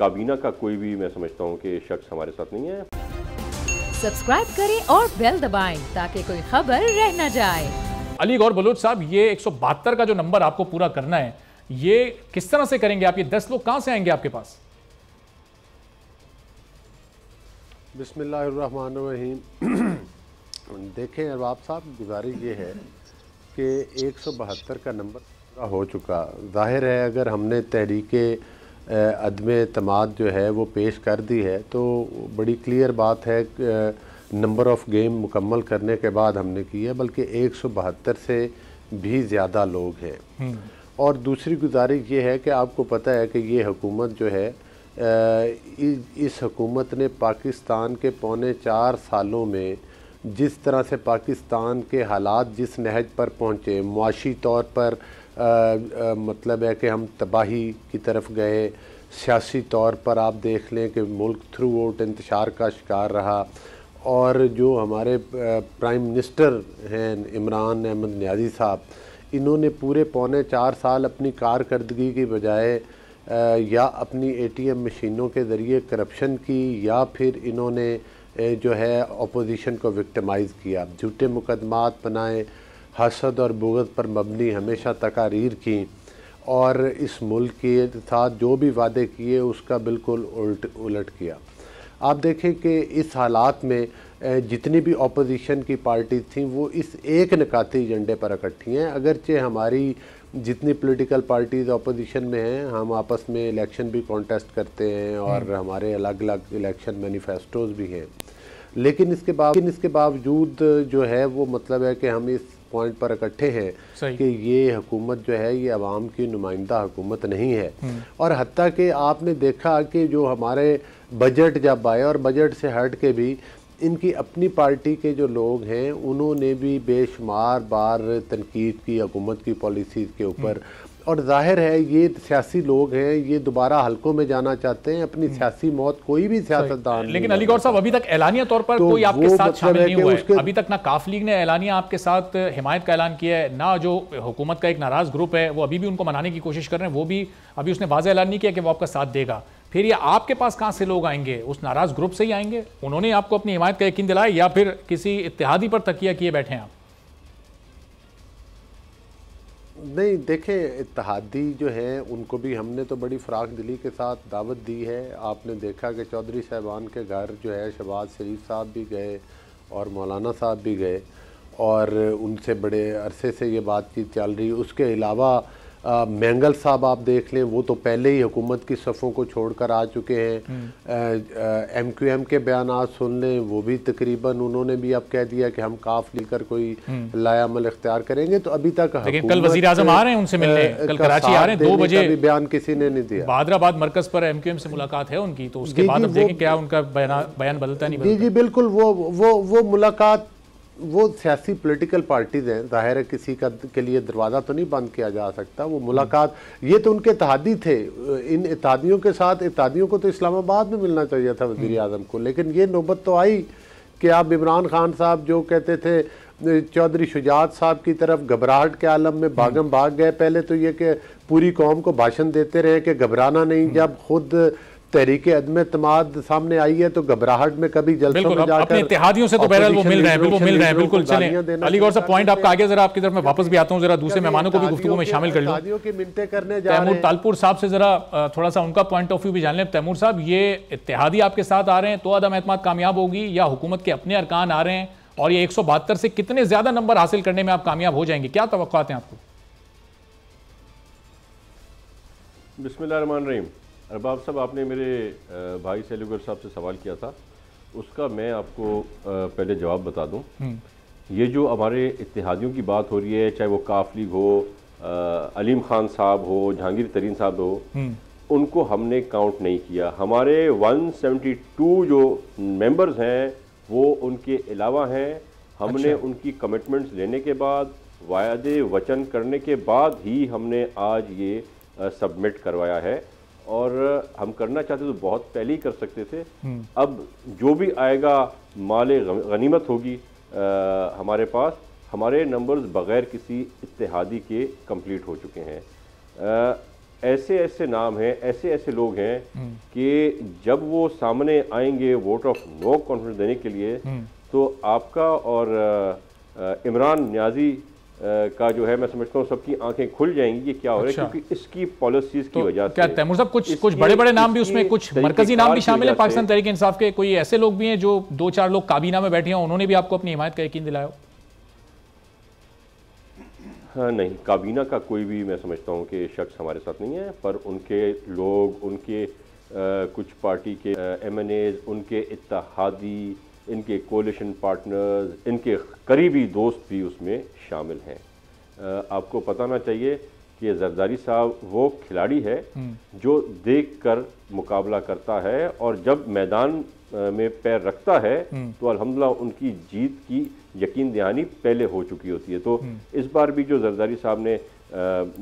काबीना का कोई भी मैं समझता हूँ कि शख्स हमारे साथ नहीं है। सब्सक्राइब करें और बेल दबाएं ताकि कोई खबर रह न जाए। अली गौर बलोच साहब, ये 172 का जो नंबर आपको पूरा करना है, ये किस तरह से करेंगे आप? ये 10 लोग कहां से आएंगे आपके पास? बिस्मिल्लाहिर्रहमानिर्रहीम। देखें अरबाब साहब, गुजारिश ये है कि 172 का नंबर पूरा हो चुका। जाहिर है अगर हमने तहरीके अदम एतमाद जो है वो पेश कर दी है तो बड़ी क्लियर बात है नंबर ऑफ़ गेम मुकम्मल करने के बाद हमने की है, बल्कि 172 से भी ज़्यादा लोग हैं। और दूसरी गुजारिश ये है कि आपको पता है कि ये हुकूमत जो है इस हुकूमत ने पाकिस्तान के पौने 4 सालों में जिस तरह से पाकिस्तान के हालात जिस नहज पर पहुँचे, मुआशी तौर पर मतलब है कि हम तबाही की तरफ गए, सियासी तौर पर आप देख लें कि मुल्क थ्रू आउट इंतशार का शिकार रहा। और जो हमारे प्राइम मिनिस्टर हैं इमरान अहमद नियाज़ी साहब, इन्होंने पूरे पौने 4 साल अपनी कारकर्दगी की बजाय या अपनी ATM मशीनों के ज़रिए करप्शन की, या फिर इन्होंने जो है अपोजिशन को विक्टिमाइज़ किया, झूठे मुकदमात बनाए, हसद और बुग़्ज़ पर मबनी हमेशा तकारीर की, और इस मुल्क के साथ जो भी वादे किए उसका बिल्कुल उलट किया। आप देखें कि इस हालात में जितनी भी अपोजिशन की पार्टी थी वो इस एक निकाती एजेंडे पर इकट्ठी हैं। अगरचे हमारी जितनी पॉलिटिकल पार्टीज़ अपोजिशन में हैं, हम आपस में इलेक्शन भी कॉन्टेस्ट करते हैं और हमारे अलग अलग इलेक्शन मैनिफेस्टोज़ भी हैं, लेकिन इसके बावजूद जो है वो मतलब है कि हम इस पॉइंट पर इकट्ठे हैं कि ये हुकूमत जो है ये अवाम की नुमाइंदा हुकूमत नहीं है। और हत्ता कि आपने देखा कि जो हमारे बजट जब आए और बजट से हट के भी इनकी अपनी पार्टी के जो लोग हैं उन्होंने भी बेशुमार बार तनकीद की हुकूमत की पॉलिसीज़ के ऊपर। और जाहिर है ये सियासी लोग हैं, ये दोबारा हलकों में जाना चाहते हैं, अपनी सियासी मौत कोई भी सियासतदान। लेकिन अली गौर साहब, अभी तक एलानिया तौर पर कोई आपके साथ शामिल नहीं हुआ है। अभी तक ना काफ लीग ने एलानिया आपके साथ हिमायत का ऐलान किया है, ना जो हुकूमत का एक नाराज ग्रुप है वो अभी भी उनको मनाने की कोशिश कर रहे हैं, वो भी अभी उसने वाज़ेह ऐलान नहीं किया कि वो आपका साथ देगा। फिर ये आपके पास कहाँ से लोग आएंगे? उस नाराज ग्रुप से ही आएंगे? उन्होंने आपको अपनी हिमायत का यकीन दिलाया, या फिर किसी इत्तेहादी पर तकिया किए बैठे हैं आप? नहीं, देखें इत्तेहादी जो हैं उनको भी हमने तो बड़ी फ़राख दिली के साथ दावत दी है। आपने देखा कि चौधरी साहबान के घर जो है शहबाज शरीफ साहब भी गए और मौलाना साहब भी गए, और उनसे बड़े अरसे से ये बातचीत चल रही। उसके अलावा मैंगल साहब आप देख लें, वो तो पहले ही हुकूमत की सफ़ों को छोड़कर आ चुके हैं। MQM के बयानात सुन लें, वो भी तकरीबन उन्होंने भी अब कह दिया कि हम काफ लेकर कोई लायामल इख्तियार करेंगे। तो अभी तक लेकिन कल वज़ीर आज़म आ रहे हैं उनसे मिलने, कल कराची आ रहे हैं 2 बजे, बयान किसी ने नहीं दिया। बादराबाद मरकज़ पर MQM से मुलाकात है उनकी, तो उसके बाद अब देखें क्या उनका बयान बदलता नहीं बदलता। जी बिल्कुल, वो मुलाकात वो सियासी पॉलिटिकल पार्टीज़ हैं, ज़ाहिर है किसी का के लिए दरवाज़ा तो नहीं बंद किया जा सकता। वो मुलाकात, ये तो उनके इत्तेहादी थे, इन इत्तेहादियों के साथ, इत्तेहादियों को तो इस्लामाबाद में मिलना चाहिए था वज़ीर आज़म को, लेकिन ये नौबत तो आई कि आप इमरान खान साहब जो कहते थे चौधरी शुजात साहब की तरफ घबराहट के आलम में भागम भाग गए। पहले तो ये कि पूरी कौम को भाषण देते रहे कि घबराना नहीं, जब खुद तहरीके अदम एतमाद सामने आई है तो घबराहट में कभी जल्द में जाकर अपने इत्तेहादियों से तो बहरहाल वो मिल रहे हैं, बिल्कुल चलें। अली गौर साहब, पॉइंट आपका आगे, जरा आपकी तरफ मैं वापस भी आता हूँ, जरा दूसरे मेहमानों को भी गुफ्तगू में शामिल कर लूं। तैमूर तालपुर साहब से जरा थोड़ा सा उनका पॉइंट ऑफ व्यू भी जान लें। तैमूर साहब, ये इत्तेहादी आपके साथ आ रहे हैं तो अदम एतमाद कामयाब होगी, या हुकूमत के अपने अरकान आ रहे हैं, और ये 172 से कितने ज्यादा नंबर हासिल करने में आप कामयाब हो जाएंगे? क्या तवक्कुआत हैं आपको? बिस्मिल्लाहिर्रहमानिर्रहीम। अरबाब साहब, आपने मेरे भाई सैलुगर साहब से सवाल किया था, उसका मैं आपको पहले जवाब बता दूं। ये जो हमारे इत्तेहादियों की बात हो रही है, चाहे वो काफ लीग हो, अलीम खान साहब हो, जहांगीर तरीन साहब हो, उनको हमने काउंट नहीं किया। हमारे 172 जो मेंबर्स हैं वो उनके अलावा हैं। हमने उनकी कमिटमेंट्स लेने के बाद, वायदे वचन करने के बाद ही हमने आज ये सबमिट करवाया है, और हम करना चाहते तो बहुत पहले ही कर सकते थे। अब जो भी आएगा माले गनीमत होगी हमारे पास। हमारे नंबर्स बग़ैर किसी इत्तेहादी के कंप्लीट हो चुके हैं। ऐसे ऐसे नाम हैं, ऐसे ऐसे लोग हैं कि जब वो सामने आएंगे वोट ऑफ नो कॉन्फिडेंस देने के लिए, तो आपका और इमरान न्याजी का जो है, मैं समझता हूँ सबकी आंखें खुल जाएंगी कि क्या हो रहा है, क्योंकि इसकी पॉलिसीज की वजह से। क्या तैमूर साहब कुछ बड़े बड़े नाम भी उसमें, कुछ मरकजी नाम भी शामिल है पाकिस्तान तहरीक इंसाफ के? कोई ऐसे लोग भी हैं जो 2-4 लोग काबीना में बैठे हैं, उन्होंने भी आपको अपनी हिमायत का यकीन दिलाया हो? हाँ नहीं, काबीना का कोई भी मैं समझता हूँ कि शख्स हमारे साथ नहीं है, पर उनके लोग, उनके कुछ पार्टी के MNAs, उनके इत्तेहादी, इनके कोलिशन पार्टनर्स, इनके करीबी दोस्त भी उसमें शामिल हैं। आपको पता ना चाहिए कि जरदारी साहब वो खिलाड़ी है जो देखकर मुकाबला करता है, और जब मैदान में पैर रखता है तो अल्हम्दुलिल्लाह उनकी जीत की यकीन दहानी पहले हो चुकी होती है। तो इस बार भी जो जरदारी साहब ने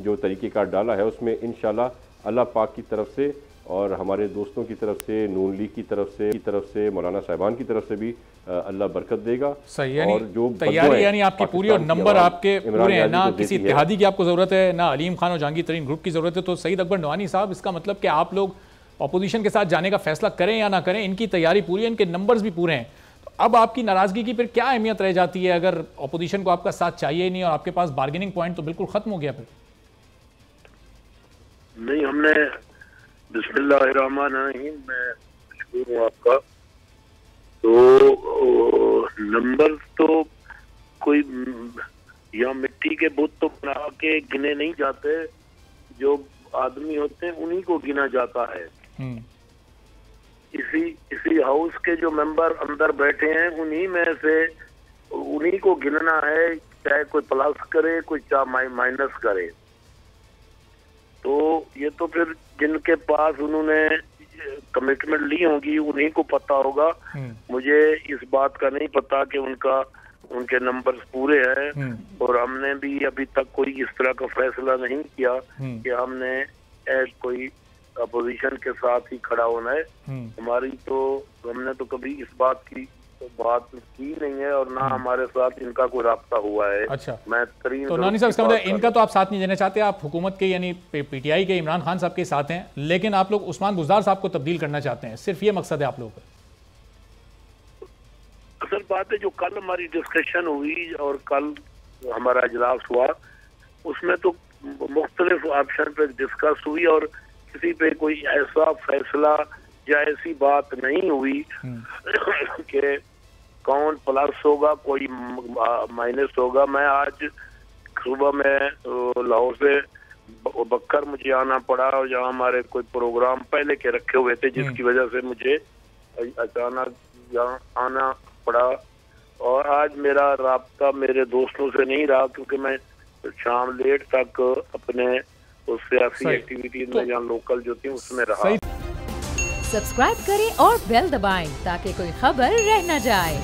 जो तरीक़ेकार डाला है, उसमें इंशाल्लाह अल्लाह पाक की तरफ से और हमारे दोस्तों की तरफ से, नून लीग की तरफ से, मौलाना साहिबान की तरफ से भी अल्लाह बरकत देगा। सही, और जो तैयारी यानी आपकी पूरी और नंबर आपके पूरे हैं, ना किसी इत्तेहादी की आपको ज़रूरत है, ना अलीम खान और जहांगीर तरीन ग्रुप की ज़रूरत है। तो सईद अकबर नवानी साहब, इसका मतलब कि आप लोग अपोजिशन के साथ जाने का फैसला करें या ना करें, इनकी तैयारी पूरी है, इनके नंबर्स भी पूरे हैं। तो अब आपकी नाराज़गी की फिर क्या अहमियत रह जाती है अगर अपोजिशन को आपका साथ चाहिए ही नहीं और आपके पास बार्गेनिंग पॉइंट तो बिल्कुल ख़त्म हो गया? फिर नहीं, हमने बिस्मिल्लाहिर्रहमानिर्रहीम, मैं मशहूर हूँ आपका। तो नंबर तो कोई या मिट्टी के बुत तो बना के गिने नहीं जाते, जो आदमी होते हैं उन्हीं को गिना जाता है। इसी हाउस के जो मेंबर अंदर बैठे हैं उन्हीं में से उन्हीं को गिनना है, चाहे कोई प्लस करे, कोई चाहे माइनस करे। तो ये तो फिर जिनके पास उन्होंने कमिटमेंट ली होगी उन्हीं को पता होगा। मुझे इस बात का नहीं पता कि उनके नंबर्स पूरे हैं, और हमने भी अभी तक कोई इस तरह का फैसला नहीं किया कि हमने कोई अपोजिशन के साथ ही खड़ा होना है। हमने तो कभी इस बात की बात की नहीं है, और ना हमारे साथ इनका कोई राब्ता हुआ है। अच्छा, मैं तो नानी साहब, इसका मतलब इनका तो आप साथ नहीं देना चाहते, आप हुकूमत के यानी PTI के इमरान खान साहब के साथ हैं, लेकिन आप लोग उस्मान बुज़दार साहब को तब्दील करना चाहते हैं, सिर्फ ये मकसद है आप लोगों का? असल बात है, जो कल हमारी डिस्कशन हुई और कल हमारा इजलास हुआ, उसमें तो मुख्तलिफ ऑप्शन पे डिस्कस हुई, और किसी पे कोई ऐसा फैसला या ऐसी बात नहीं हुई कि कौन प्लस होगा, कोई माइनस होगा। मैं आज सुबह में लाहौर से बक्कर मुझे आना पड़ा, और जहाँ हमारे कोई प्रोग्राम पहले के रखे हुए थे, जिसकी वजह से मुझे अचानक यहाँ आना पड़ा। और आज मेरा राब्ता मेरे दोस्तों से नहीं रहा, क्योंकि मैं शाम लेट तक अपने उस सियासी एक्टिविटीज में जहाँ लोकल जो थी उसमें रहा। सब्सक्राइब करें और बेल दबाएं ताकि कोई खबर रह न जाए।